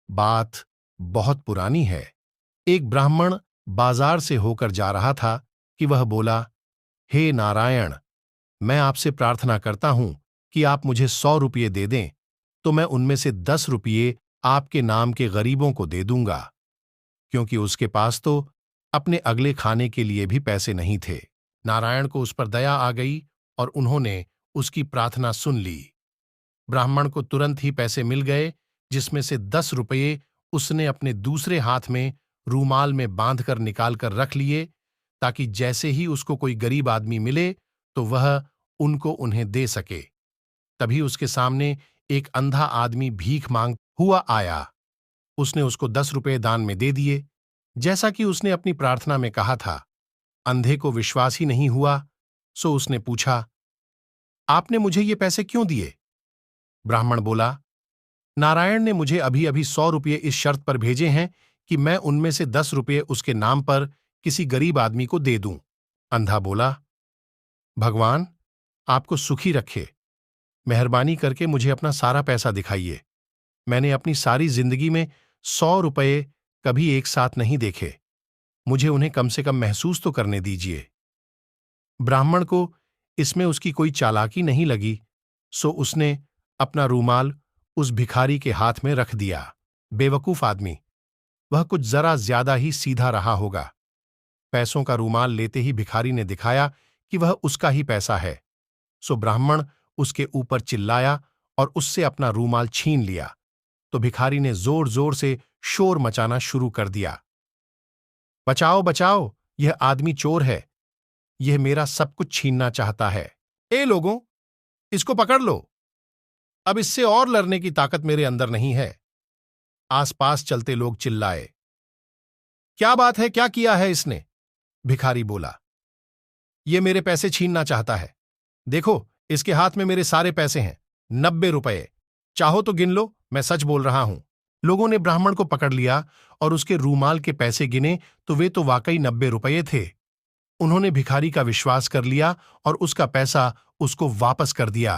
बात बहुत पुरानी है। एक ब्राह्मण बाजार से होकर जा रहा था कि वह बोला, हे नारायण, मैं आपसे प्रार्थना करता हूं कि आप मुझे 100 रुपये दे दें, तो मैं उनमें से 10 रुपये आपके नाम के गरीबों को दे दूंगा, क्योंकि उसके पास तो अपने अगले खाने के लिए भी पैसे नहीं थे। नारायण को उस पर दया आ गई और उन्होंने उसकी प्रार्थना सुन ली। ब्राह्मण को तुरंत ही पैसे मिल गए, जिसमें से 10 रुपये उसने अपने दूसरे हाथ में रूमाल में बांधकर निकाल कर रख लिए, ताकि जैसे ही उसको कोई गरीब आदमी मिले तो वह उनको उन्हें दे सके। तभी उसके सामने एक अंधा आदमी भीख मांग हुआ आया। उसने उसको 10 रुपये दान में दे दिए, जैसा कि उसने अपनी प्रार्थना में कहा था। अंधे को विश्वास ही नहीं हुआ, सो उसने पूछा, आपने मुझे ये पैसे क्यों दिए? ब्राह्मण बोला, नारायण ने मुझे अभी अभी 100 रुपये इस शर्त पर भेजे हैं कि मैं उनमें से 10 रुपये उसके नाम पर किसी गरीब आदमी को दे दूं। अंधा बोला, भगवान आपको सुखी रखे, मेहरबानी करके मुझे अपना सारा पैसा दिखाइए। मैंने अपनी सारी जिंदगी में 100 रुपये कभी एक साथ नहीं देखे, मुझे उन्हें कम से कम महसूस तो करने दीजिए। ब्राह्मण को इसमें उसकी कोई चालाकी नहीं लगी, सो उसने अपना रूमाल उस भिखारी के हाथ में रख दिया। बेवकूफ आदमी, वह कुछ जरा ज्यादा ही सीधा रहा होगा। पैसों का रूमाल लेते ही भिखारी ने दिखाया कि वह उसका ही पैसा है, सो ब्राह्मण उसके ऊपर चिल्लाया और उससे अपना रूमाल छीन लिया। तो भिखारी ने जोर जोर से शोर मचाना शुरू कर दिया, बचाओ बचाओ, यह आदमी चोर है, यह मेरा सब कुछ छीनना चाहता है। ए लोगों, इसको पकड़ लो, अब इससे और लड़ने की ताकत मेरे अंदर नहीं है। आसपास चलते लोग चिल्लाए, क्या बात है, क्या किया है इसने? भिखारी बोला, ये मेरे पैसे छीनना चाहता है। देखो, इसके हाथ में मेरे सारे पैसे हैं, 90 रुपये। चाहो तो गिन लो, मैं सच बोल रहा हूं। लोगों ने ब्राह्मण को पकड़ लिया और उसके रूमाल के पैसे गिने तो वे तो वाकई 90 रुपये थे। उन्होंने भिखारी का विश्वास कर लिया और उसका पैसा उसको वापस कर दिया।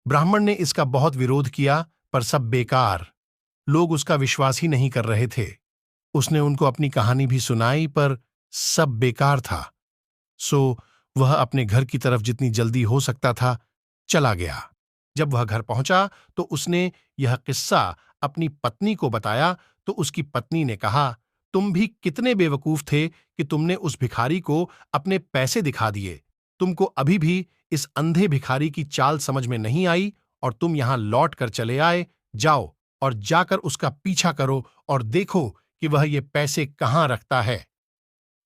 ब्राह्मण ने इसका बहुत विरोध किया, पर सब बेकार। लोग उसका विश्वास ही नहीं कर रहे थे। उसने उनको अपनी कहानी भी सुनाई, पर सब बेकार था। सो वह अपने घर की तरफ जितनी जल्दी हो सकता था चला गया। जब वह घर पहुंचा तो उसने यह किस्सा अपनी पत्नी को बताया, तो उसकी पत्नी ने कहा, तुम भी कितने बेवकूफ थे कि तुमने उस भिखारी को अपने पैसे दिखा दिए। तुमको अभी भी इस अंधे भिखारी की चाल समझ में नहीं आई और तुम यहां लौट कर चले आए। जाओ और जाकर उसका पीछा करो और देखो कि वह ये पैसे कहां रखता है।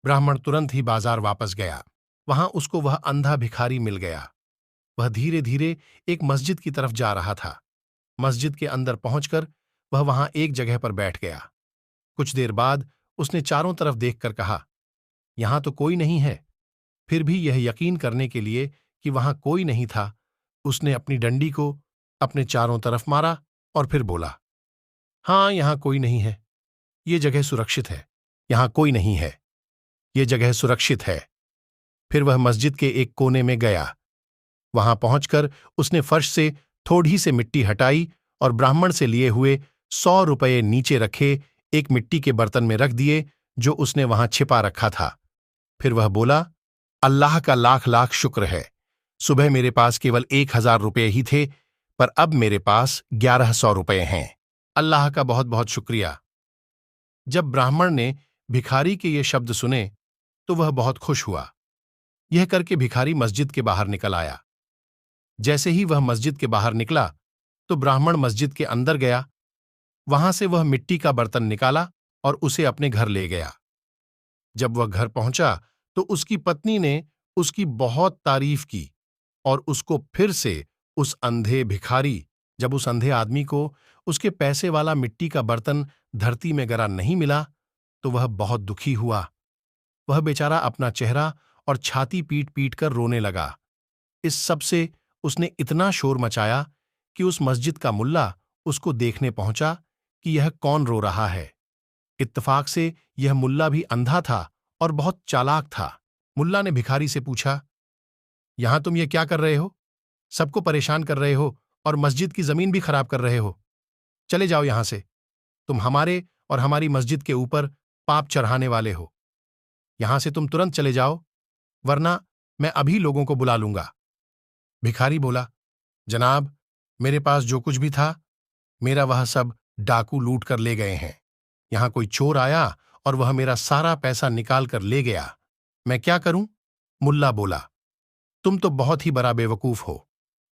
ब्राह्मण तुरंत ही बाजार वापस गया। वहां उसको वह अंधा भिखारी मिल गया। वह धीरे धीरे एक मस्जिद की तरफ जा रहा था। मस्जिद के अंदर पहुंचकर वह वहां एक जगह पर बैठ गया। कुछ देर बाद उसने चारों तरफ देखकर कहा, यहां तो कोई नहीं है। फिर भी यह यकीन करने के लिए कि वहां कोई नहीं था, उसने अपनी डंडी को अपने चारों तरफ मारा और फिर बोला, हां, यहां कोई नहीं है, ये जगह सुरक्षित है। यहां कोई नहीं है, ये जगह सुरक्षित है। फिर वह मस्जिद के एक कोने में गया। वहां पहुंचकर उसने फर्श से थोड़ी से मिट्टी हटाई और ब्राह्मण से लिए हुए 100 रुपये नीचे रखे एक मिट्टी के बर्तन में रख दिए, जो उसने वहां छिपा रखा था। फिर वह बोला, अल्लाह का लाख लाख शुक्र है, सुबह मेरे पास केवल 1000 रुपये ही थे, पर अब मेरे पास 1100 रुपये हैं। अल्लाह का बहुत बहुत शुक्रिया। जब ब्राह्मण ने भिखारी के ये शब्द सुने तो वह बहुत खुश हुआ। यह करके भिखारी मस्जिद के बाहर निकल आया। जैसे ही वह मस्जिद के बाहर निकला तो ब्राह्मण मस्जिद के अंदर गया। वहां से वह मिट्टी का बर्तन निकाला और उसे अपने घर ले गया। जब वह घर पहुंचा तो उसकी पत्नी ने उसकी बहुत तारीफ की और उसको फिर से उस अंधे भिखारी, जब उस अंधे आदमी को उसके पैसे वाला मिट्टी का बर्तन धरती में गिरा नहीं मिला तो वह बहुत दुखी हुआ। वह बेचारा अपना चेहरा और छाती पीट पीट कर रोने लगा। इस सब से उसने इतना शोर मचाया कि उस मस्जिद का मुल्ला उसको देखने पहुंचा कि यह कौन रो रहा है। इत्तेफाक से यह मुल्ला भी अंधा था और बहुत चालाक था। मुल्ला ने भिखारी से पूछा, यहां तुम ये क्या कर रहे हो? सबको परेशान कर रहे हो और मस्जिद की जमीन भी खराब कर रहे हो। चले जाओ यहां से, तुम हमारे और हमारी मस्जिद के ऊपर पाप चढ़ाने वाले हो। यहां से तुम तुरंत चले जाओ, वरना मैं अभी लोगों को बुला लूंगा। भिखारी बोला, जनाब, मेरे पास जो कुछ भी था, मेरा वह सब डाकू लूट कर ले गए हैं। यहां कोई चोर आया और वह मेरा सारा पैसा निकाल कर ले गया। मैं क्या करूं? मुल्ला बोला, तुम तो बहुत ही बड़ा बेवकूफ हो।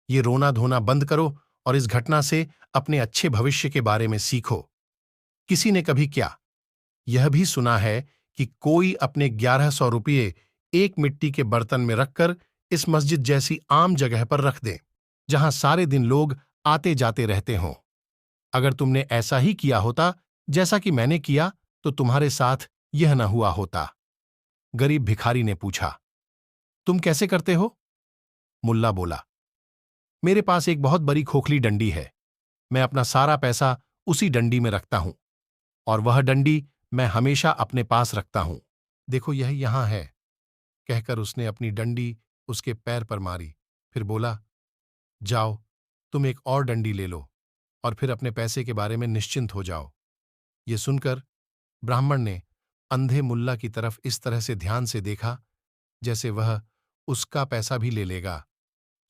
ये रोना धोना बंद करो और इस घटना से अपने अच्छे भविष्य के बारे में सीखो। किसी ने कभी क्या यह भी सुना है कि कोई अपने 1100 रुपये एक मिट्टी के बर्तन में रखकर इस मस्जिद जैसी आम जगह पर रख दे, जहां सारे दिन लोग आते जाते रहते हों? अगर तुमने ऐसा ही किया होता जैसा कि मैंने किया, तो तुम्हारे साथ यह न हुआ होता। गरीब भिखारी ने पूछा, तुम कैसे करते हो? मुल्ला बोला, मेरे पास एक बहुत बड़ी खोखली डंडी है। मैं अपना सारा पैसा उसी डंडी में रखता हूं, और वह डंडी मैं हमेशा अपने पास रखता हूं। देखो, यह यहां है। कहकर उसने अपनी डंडी उसके पैर पर मारी, फिर बोला, जाओ, तुम एक और डंडी ले लो और फिर अपने पैसे के बारे में निश्चिंत हो जाओ। ये सुनकर ब्राह्मण ने अंधे मुल्ला की तरफ इस तरह से ध्यान से देखा जैसे वह उसका पैसा भी ले लेगा।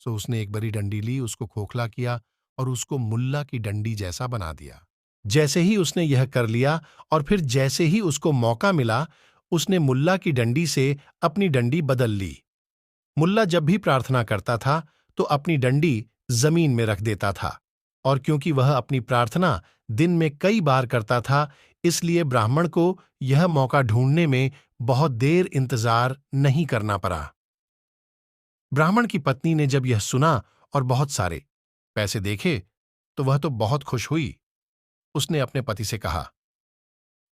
सो उसने एक बड़ी डंडी ली, उसको खोखला किया और उसको मुल्ला की डंडी जैसा बना दिया। जैसे ही उसने यह कर लिया और फिर जैसे ही उसको मौका मिला, उसने मुल्ला की डंडी से अपनी डंडी बदल ली। मुल्ला जब भी प्रार्थना करता था तो अपनी डंडी जमीन में रख देता था, और क्योंकि वह अपनी प्रार्थना दिन में कई बार करता था, इसलिए ब्राह्मण को यह मौका ढूंढने में बहुत देर इंतजार नहीं करना पड़ा। ब्राह्मण की पत्नी ने जब यह सुना और बहुत सारे पैसे देखे तो वह तो बहुत खुश हुई। उसने अपने पति से कहा,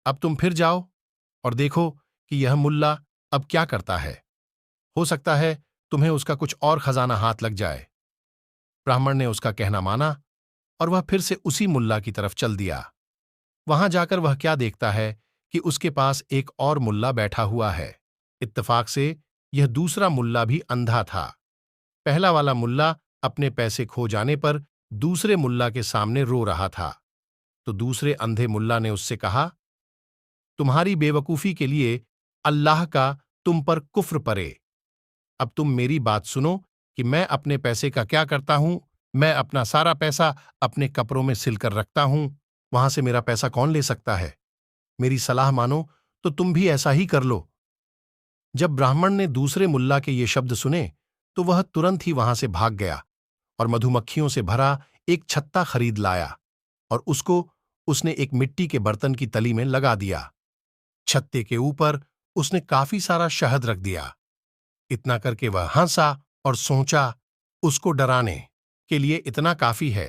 अब तुम फिर जाओ और देखो कि यह मुल्ला अब क्या करता है। हो सकता है तुम्हें उसका कुछ और खजाना हाथ लग जाए। ब्राह्मण ने उसका कहना माना और वह फिर से उसी मुल्ला की तरफ चल दिया। वहां जाकर वह क्या देखता है कि उसके पास एक और मुल्ला बैठा हुआ है। इत्तेफाक से यह दूसरा मुल्ला भी अंधा था। पहला वाला मुल्ला अपने पैसे खो जाने पर दूसरे मुल्ला के सामने रो रहा था। तो दूसरे अंधे मुल्ला ने उससे कहा, तुम्हारी बेवकूफी के लिए अल्लाह का तुम पर कुफ्र परे। अब तुम मेरी बात सुनो कि मैं अपने पैसे का क्या करता हूं। मैं अपना सारा पैसा अपने कपड़ों में सिलकर रखता हूं। वहां से मेरा पैसा कौन ले सकता है? मेरी सलाह मानो तो तुम भी ऐसा ही कर लो। जब ब्राह्मण ने दूसरे मुल्ला के ये शब्द सुने तो वह तुरंत ही वहां से भाग गया और मधुमक्खियों से भरा एक छत्ता खरीद लाया और उसको उसने एक मिट्टी के बर्तन की तली में लगा दिया। छत्ते के ऊपर उसने काफी सारा शहद रख दिया। इतना करके वह हंसा और सोचा, उसको डराने के लिए इतना काफी है।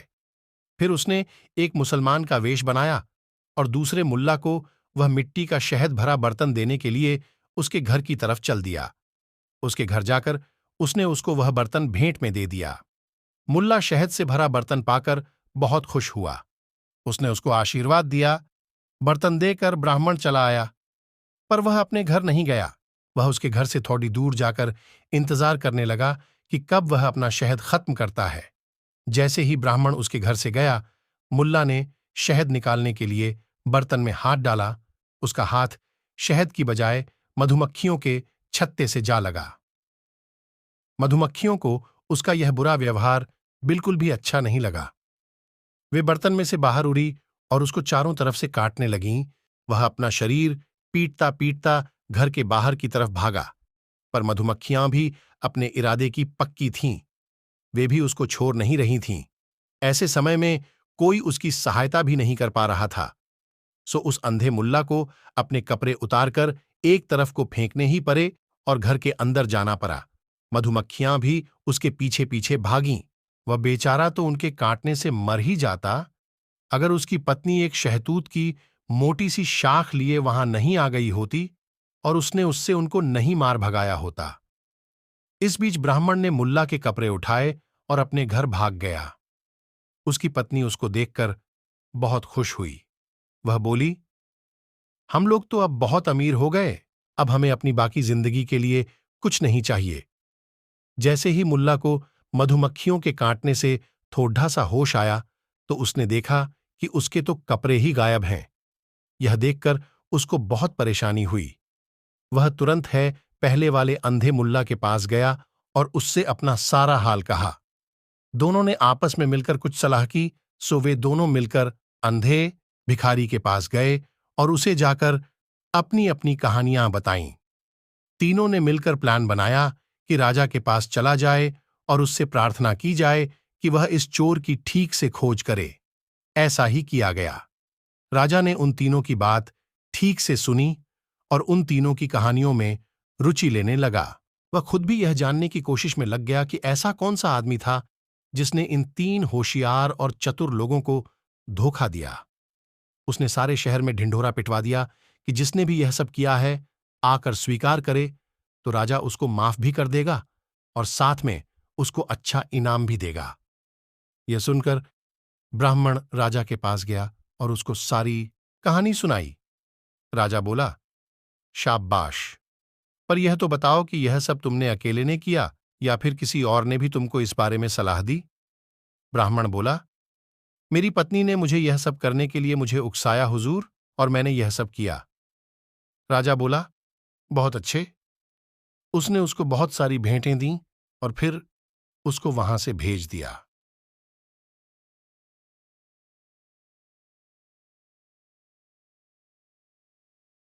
फिर उसने एक मुसलमान का वेश बनाया और दूसरे मुल्ला को वह मिट्टी का शहद भरा बर्तन देने के लिए उसके घर की तरफ चल दिया। उसके घर जाकर उसने उसको वह बर्तन भेंट में दे दिया। मुल्ला शहद से भरा बर्तन पाकर बहुत खुश हुआ। उसने उसको आशीर्वाद दिया। बर्तन देकर ब्राह्मण चला आया, पर वह अपने घर नहीं गया। वह उसके घर से थोड़ी दूर जाकर इंतजार करने लगा कि कब वह अपना शहद खत्म करता है। जैसे ही ब्राह्मण उसके घर से गया, मुल्ला ने शहद निकालने के लिए बर्तन में हाथ डाला। उसका हाथ शहद की बजाय मधुमक्खियों के छत्ते से जा लगा। मधुमक्खियों को उसका यह बुरा व्यवहार बिल्कुल भी अच्छा नहीं लगा। वे बर्तन में से बाहर उड़ी और उसको चारों तरफ से काटने लगीं। वह अपना शरीर पीटता पीटता घर के बाहर की तरफ भागा, पर मधुमक्खियां भी अपने इरादे की पक्की थीं। वे भी उसको छोड़ नहीं रही थीं। ऐसे समय में कोई उसकी सहायता भी नहीं कर पा रहा था। सो उस अंधे मुल्ला को अपने कपड़े उतारकर एक तरफ को फेंकने ही पड़े और घर के अंदर जाना पड़ा। मधुमक्खियां भी उसके पीछे पीछे भागीं। वह बेचारा तो उनके काटने से मर ही जाता, अगर उसकी पत्नी एक शहतूत की मोटी सी शाख लिए वहां नहीं आ गई होती और उसने उससे उनको नहीं मार भगाया होता। इस बीच ब्राह्मण ने मुल्ला के कपड़े उठाए और अपने घर भाग गया। उसकी पत्नी उसको देखकर बहुत खुश हुई। वह बोली, हम लोग तो अब बहुत अमीर हो गए, अब हमें अपनी बाकी जिंदगी के लिए कुछ नहीं चाहिए। जैसे ही मुल्ला को मधुमक्खियों के काटने से थोड़ा सा होश आया तो उसने देखा कि उसके तो कपड़े ही गायब हैं। यह देखकर उसको बहुत परेशानी हुई। वह तुरंत है पहले वाले अंधे मुल्ला के पास गया और उससे अपना सारा हाल कहा। दोनों ने आपस में मिलकर कुछ सलाह की, सो वे दोनों मिलकर अंधे भिखारी के पास गए और उसे जाकर अपनी अपनी कहानियां बताईं। तीनों ने मिलकर प्लान बनाया कि राजा के पास चला जाए और उससे प्रार्थना की जाए कि वह इस चोर की ठीक से खोज करे। ऐसा ही किया गया। राजा ने उन तीनों की बात ठीक से सुनी और उन तीनों की कहानियों में रुचि लेने लगा। वह खुद भी यह जानने की कोशिश में लग गया कि ऐसा कौन सा आदमी था जिसने इन तीन होशियार और चतुर लोगों को धोखा दिया। उसने सारे शहर में ढिंढोरा पिटवा दिया कि जिसने भी यह सब किया है आकर स्वीकार करे तो राजा उसको माफ भी कर देगा और साथ में उसको अच्छा इनाम भी देगा। यह सुनकर ब्राह्मण राजा के पास गया और उसको सारी कहानी सुनाई। राजा बोला, शाबाश, पर यह तो बताओ कि यह सब तुमने अकेले ने किया या फिर किसी और ने भी तुमको इस बारे में सलाह दी? ब्राह्मण बोला, मेरी पत्नी ने मुझे यह सब करने के लिए मुझे उकसाया हुजूर, और मैंने यह सब किया। राजा बोला, बहुत अच्छे। उसने उसको बहुत सारी भेंटें दीं और फिर उसको वहां से भेज दिया।